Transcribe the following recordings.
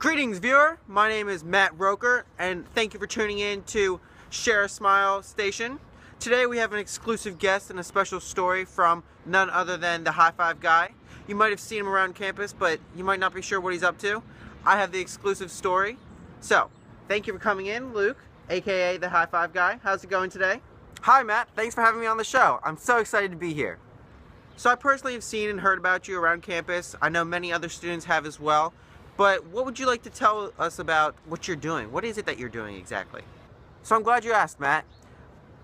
Greetings, viewer. My name is Matt Roker, and thank you for tuning in to Share a Smile Station. Today we have an exclusive guest and a special story from none other than the High Five guy. You might have seen him around campus, but you might not be sure what he's up to. I have the exclusive story. So, thank you for coming in, Luke, aka the High Five guy. How's it going today? Hi Matt, thanks for having me on the show. I'm so excited to be here. So I personally have seen and heard about you around campus. I know many other students have as well. But what would you like to tell us about what you're doing? What is it that you're doing exactly? So I'm glad you asked, Matt.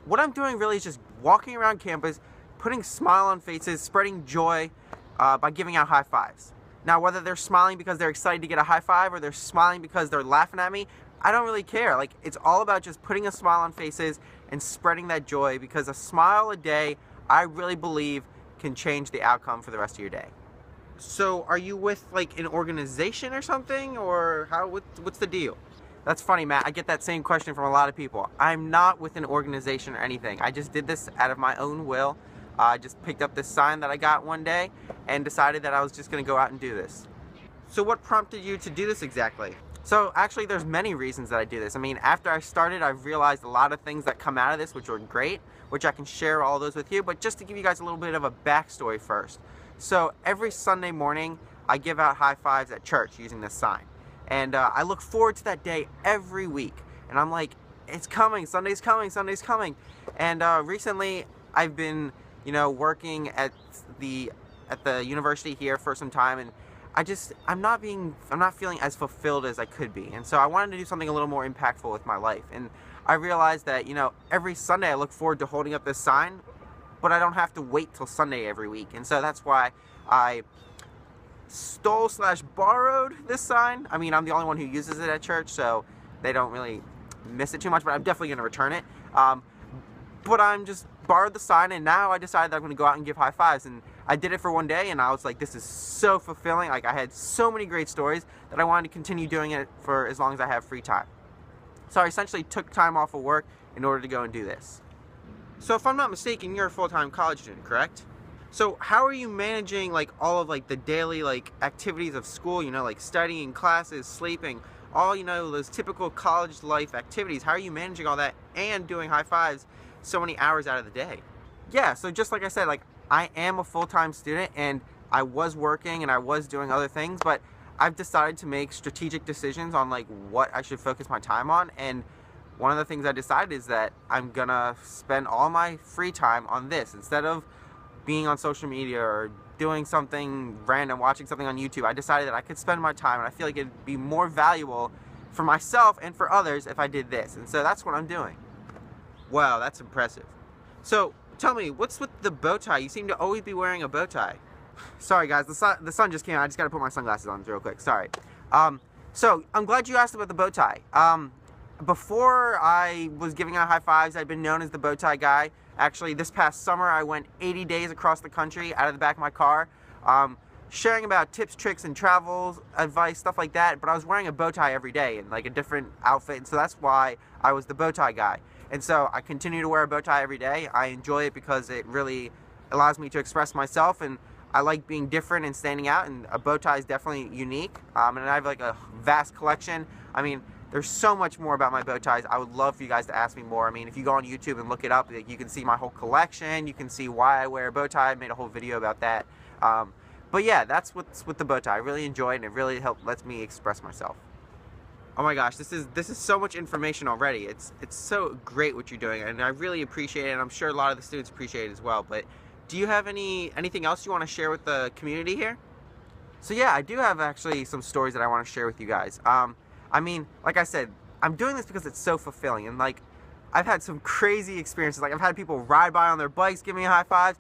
What I'm doing really is just walking around campus, putting smile on faces, spreading joy by giving out high fives. Now, whether they're smiling because they're excited to get a high five or they're smiling because they're laughing at me, I don't really care. Like, it's all about just putting a smile on faces and spreading that joy, because a smile a day, I really believe, can change the outcome for the rest of your day. So are you with like an organization or something, or what's the deal? That's funny, Matt. I get that same question from a lot of people. I'm not with an organization or anything. I just did this out of my own will. I just picked up this sign that I got one day and decided that I was just going to go out and do this. So what prompted you to do this exactly? So actually there's many reasons that I do this. I mean, after I started, I've realized a lot of things that come out of this which are great, which I can share all those with you. But just to give you guys a little bit of a backstory first. So every Sunday morning, I give out high fives at church using this sign. And I look forward to that day every week. And I'm like, it's coming, Sunday's coming, Sunday's coming. And recently, I've been, working at the university here for some time, and I'm not feeling as fulfilled as I could be. And so I wanted to do something a little more impactful with my life. And I realized that, every Sunday I look forward to holding up this sign, but I don't have to wait till Sunday every week. And so that's why I stole/borrowed this sign. I mean, I'm the only one who uses it at church, so they don't really miss it too much, but I'm definitely going to return it. But I'm just borrowed the sign, and now I decided that I'm going to go out and give high fives. And I did it for one day, and I was like, this is so fulfilling. Like, I had so many great stories that I wanted to continue doing it for as long as I have free time. So I essentially took time off of work in order to go and do this. So if I'm not mistaken, you're a full-time college student, correct? So how are you managing like all of like the daily like activities of school, like studying, classes, sleeping, all those typical college life activities? How are you managing all that and doing high fives so many hours out of the day? Yeah, so just like I said, like, I am a full-time student, and I was working and I was doing other things, but I've decided to make strategic decisions on like what I should focus my time on. And one of the things I decided is that I'm gonna spend all my free time on this. Instead of being on social media or doing something random, watching something on YouTube, I decided that I could spend my time, and I feel like it'd be more valuable for myself and for others if I did this. And so that's what I'm doing. Wow, that's impressive. So tell me, what's with the bow tie? You seem to always be wearing a bow tie. Sorry guys, the sun just came out. I just gotta put my sunglasses on real quick. Sorry. So I'm glad you asked about the bow tie. Before I was giving out high fives, I'd been known as the bow tie guy. Actually, this past summer, I went 80 days across the country out of the back of my car, sharing about tips, tricks, and travel advice, stuff like that. But I was wearing a bow tie every day in like a different outfit, and so that's why I was the bow tie guy. And so I continue to wear a bow tie every day. I enjoy it because it really allows me to express myself, and I like being different and standing out, and a bow tie is definitely unique. And I have like a vast collection. I mean, there's so much more about my bow ties. I would love for you guys to ask me more. I mean, if you go on YouTube and look it up, you can see my whole collection. You can see why I wear a bow tie. I made a whole video about that. But yeah, that's what's with the bow tie. I really enjoy it, and it really lets me express myself. Oh my gosh, this is so much information already. It's so great what you're doing, and I really appreciate it, and I'm sure a lot of the students appreciate it as well. But do you have anything else you want to share with the community here? So yeah, I do have actually some stories that I want to share with you guys. I mean, like I said, I'm doing this because it's so fulfilling, and like, I've had some crazy experiences. Like, I've had people ride by on their bikes, give me high fives.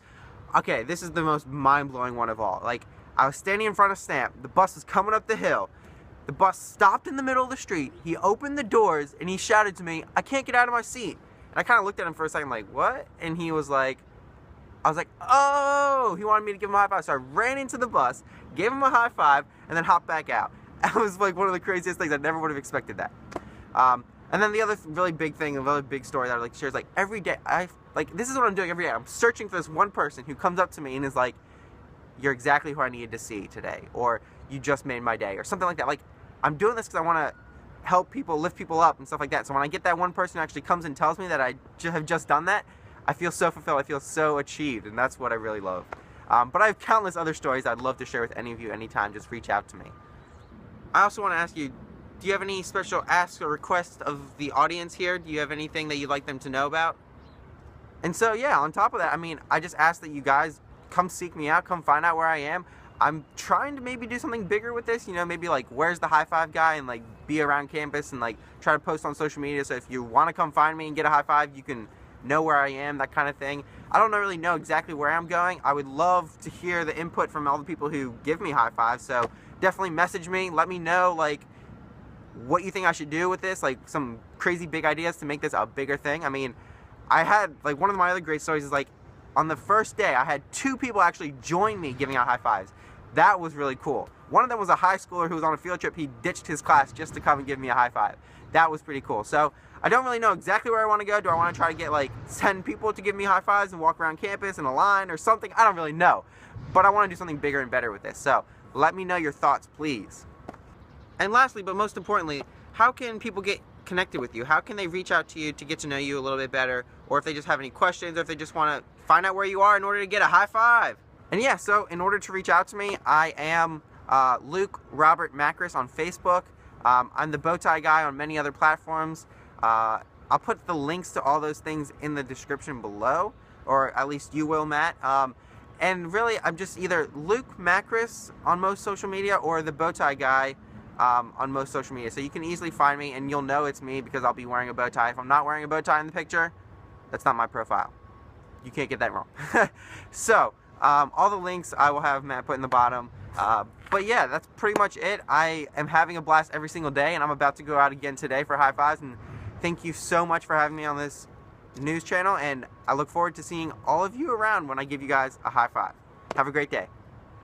Okay, this is the most mind-blowing one of all. Like, I was standing in front of Stamp. The bus was coming up the hill. The bus stopped in the middle of the street. He opened the doors, and he shouted to me, "I can't get out of my seat." And I kind of looked at him for a second like, what? And he was like, I was like, oh, he wanted me to give him a high five. So I ran into the bus, gave him a high five, and then hopped back out. That was like one of the craziest things. I never would have expected that. And then the other really big thing, another big story that I like to share is like every day, this is what I'm doing every day. I'm searching for this one person who comes up to me and is like, "You're exactly who I needed to see today," or "You just made my day," or something like that. Like, I'm doing this because I want to help people, lift people up and stuff like that. So when I get that one person who actually comes and tells me that I have just done that, I feel so fulfilled. I feel so achieved, and that's what I really love. But I have countless other stories I'd love to share with any of you anytime. Just reach out to me. I also want to ask you, do you have any special asks or requests of the audience here? Do you have anything that you'd like them to know about? And so, yeah, on top of that, I mean, I just ask that you guys come seek me out, come find out where I am. I'm trying to maybe do something bigger with this, you know, maybe like, where's the high five guy, and like be around campus and like try to post on social media. So if you want to come find me and get a high five, you can know where I am, that kind of thing. I don't really know exactly where I'm going. I would love to hear the input from all the people who give me high fives. So definitely message me, let me know like what you think I should do with this, like some crazy big ideas to make this a bigger thing. I mean, I had, like, one of my other great stories is, like, on the first day, I had 2 people actually join me giving out high fives. That was really cool. One of them was a high schooler who was on a field trip. He ditched his class just to come and give me a high five. That was pretty cool. So I don't really know exactly where I want to go. Do I want to try to get, like, 10 people to give me high fives and walk around campus in a line or something? I don't really know. But I want to do something bigger and better with this. So let me know your thoughts, please. And lastly, but most importantly, how can people get connected with you? How can they reach out to you to get to know you a little bit better, or if they just have any questions, or if they just want to find out where you are in order to get a high five? And yeah, so in order to reach out to me, I am Luke Robert Makris on Facebook. I'm the Bowtie guy on many other platforms. I'll put the links to all those things in the description below, or at least you will, Matt. And really, I'm just either Luke Makris on most social media or the Bowtie guy on most social media. So you can easily find me, and you'll know it's me because I'll be wearing a bow tie. If I'm not wearing a bow tie in the picture, that's not my profile. You can't get that wrong. So all the links I will have Matt put in the bottom. But yeah, that's pretty much it. I am having a blast every single day, and I'm about to go out again today for high fives. And thank you so much for having me on this news channel, and I look forward to seeing all of you around when I give you guys a high five. Have a great day.